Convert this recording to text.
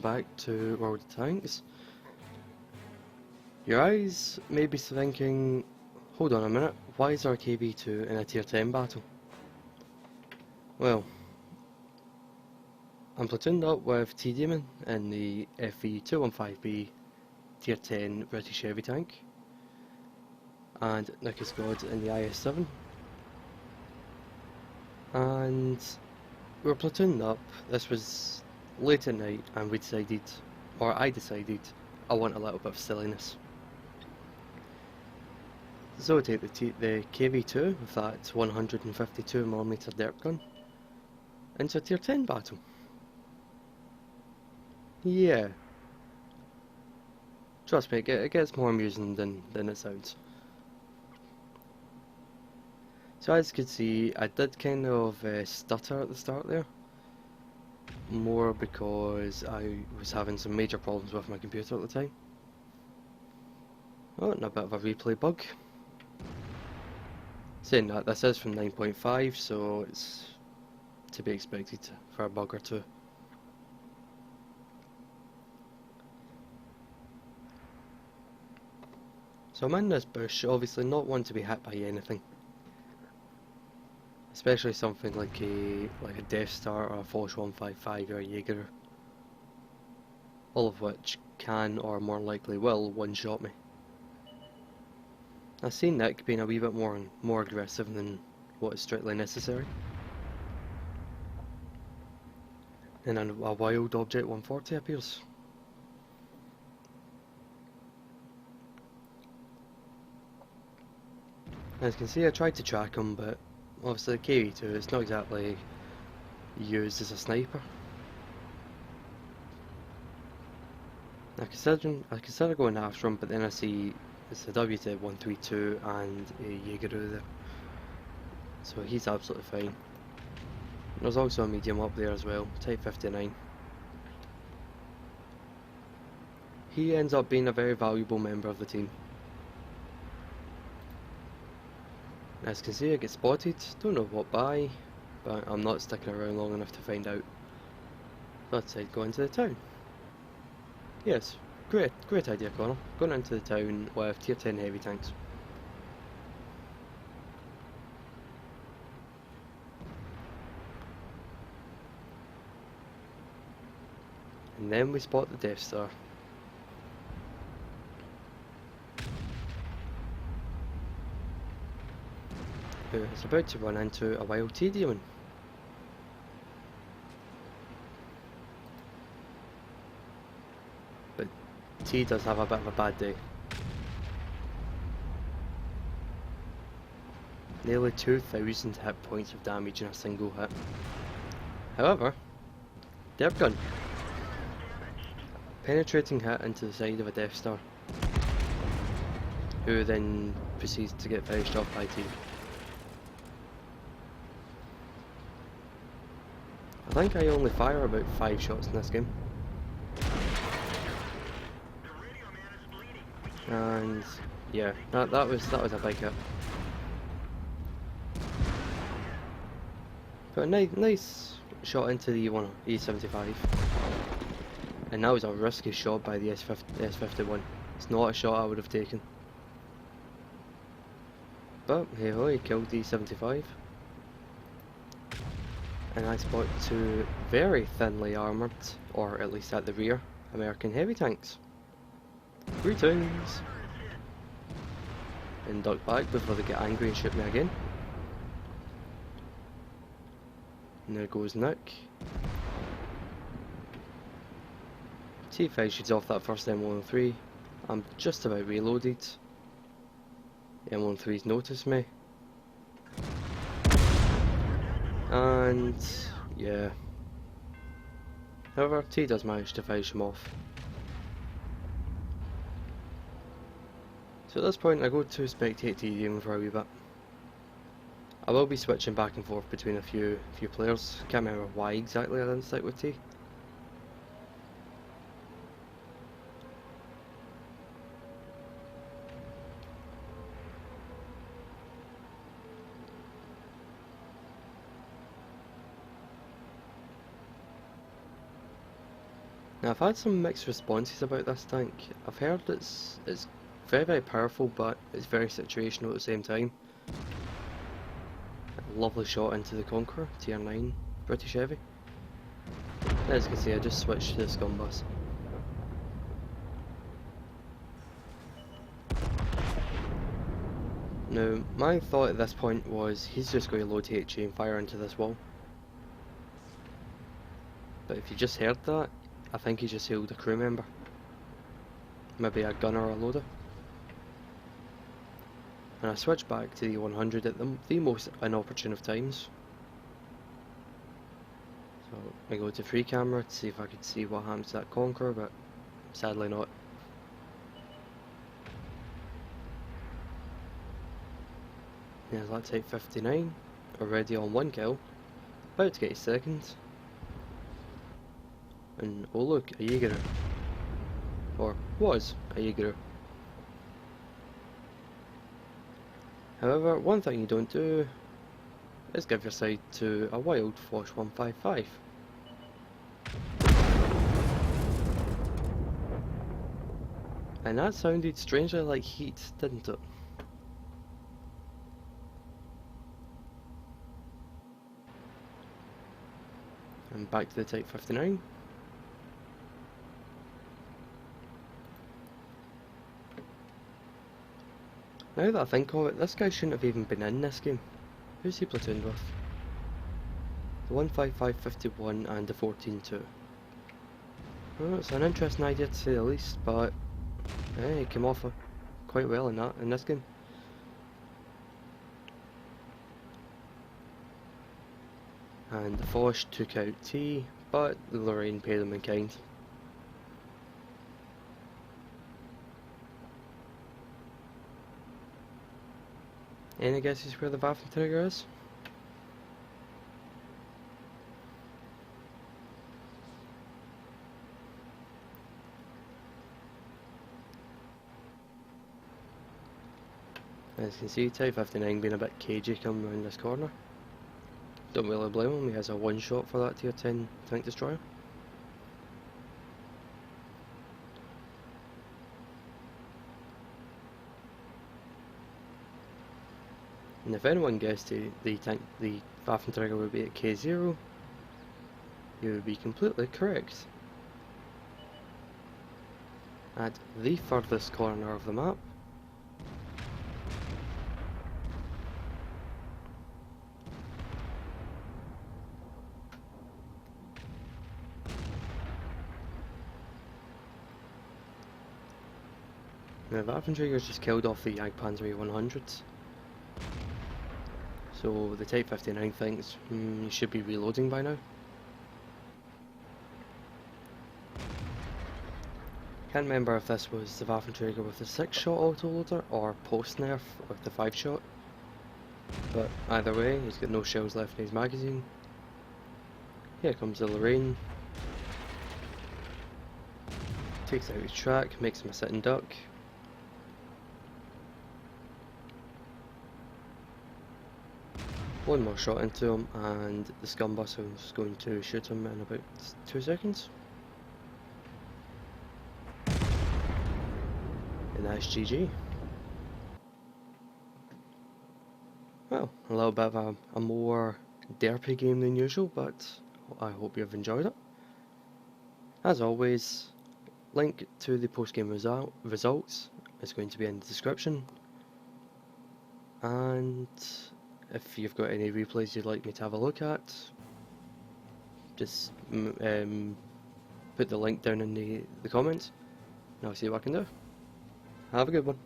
welcome back to World of Tanks. Your eyes may be thinking, hold on a minute, why is our KV-2 in a tier 10 battle? Well, I'm platooned up with Teadaemon in the FV-215B tier 10 British heavy tank, and Nick and Teadaemon in the IS-7, and we were platooned up. This was late at night, and I decided I want a little bit of silliness. So I take the KV-2 with that 152mm derp gun into a tier 10 battle. Yeah. Trust me, it gets more amusing than it sounds. So as you can see, I did kind of stutter at the start there. More because I was having some major problems with my computer at the time. Oh, and a bit of a replay bug. Saying that, this is from 9.5, so it's to be expected for a bug or two. So I'm in this bush, obviously not one to be hit by anything. Especially something like a Death Star or a Foch 155 or a Jaeger. All of which can, or more likely will, one-shot me. I see Nick being a wee bit more aggressive than what is strictly necessary. And a wild object 140 appears. As you can see, I tried to track him, but obviously the KV-2 is not exactly used as a sniper. I consider going after him, but then I see it's a WZ-132 and a Jaeger there, so he's absolutely fine. There's also a medium up there as well, Type 59. He ends up being a very valuable member of the team. As you can see, I get spotted, don't know what by, but I'm not sticking around long enough to find out. So I decided to go into the town. Yes, great idea, Connor. Going into the town with tier 10 heavy tanks. And then we spot the Death Star. Who is about to run into a wild Teadaemon. But T does have a bit of a bad day. Nearly 2,000 hit points of damage in a single hit. However, derp gun. Penetrating hit into the side of a Death Star, who then proceeds to get finished off by T. I think I only fire about 5 shots in this game. And yeah, that was a big hit. But a nice shot into the E75. And that was a risky shot by the S51. It's not a shot I would have taken. But hey ho, he killed the E75. And I spot 2 very thinly armoured, or at least at the rear, American heavy tanks. Greetings! And duck back before they get angry and shoot me again. And there goes Nick. T5 shoots off that first M103. I'm just about reloaded. The M103's noticed me. And yeah. However, T does manage to finish him off. So at this point I go to spectate Teadaemon for a wee bit. I will be switching back and forth between a few players. Can't remember why exactly I didn't stick with T. Now I've had some mixed responses about this tank. I've heard it's very very powerful, but it's very situational at the same time. A lovely shot into the Conqueror, tier 9 British Heavy. As you can see, I just switched to the scum bus. Now, my thought at this point was he's just going to load HE and fire into this wall. But if you just heard that, I think he just hailed a crew member. Maybe a gunner or a loader. And I switched back to the 100 at the most inopportune of times. So I go to free camera to see if I could see what happens to that Conqueror, but sadly not. There's that Type 59, already on 1 kill, about to get his second. And oh look, a Jaeger. Or was a Jaeger. However, one thing you don't do is give your side to a wild Foch 155. And that sounded strangely like heat, didn't it? And back to the Type 59. Now that I think of it, this guy shouldn't have even been in this game. Who's he platooned with? The 15551 and the 142. Well, it's an interesting idea to say the least, but he came off quite well in this game. And the Foch took out T, but the Lorraine paid him in kind. Any guesses where the Waffenträger is? As you can see, Type 59 being a bit cagey coming around this corner. Don't really blame him, he has a one shot for that tier 10 tank destroyer. And if anyone guessed the Waffenträger would be at K0, you would be completely correct. At the furthest corner of the map, now the Waffenträger's just killed off the Jagdpanzer 100s. So the Type 59 thinks, you should be reloading by now. Can't remember if this was the Waffenträger with the 6-shot autoloader or post-nerf with the 5-shot. But either way, he's got no shells left in his magazine. Here comes the Lorraine. Takes out his track, makes him a sitting duck. One more shot into him and the scum bus is going to shoot him in about 2 seconds. And that's GG. Well, a little bit of a more derpy game than usual, but I hope you've enjoyed it. As always, link to the post-game results is going to be in the description. And if you've got any replays you'd like me to have a look at, just put the link down in the comments and I'll see what I can do. Have a good one.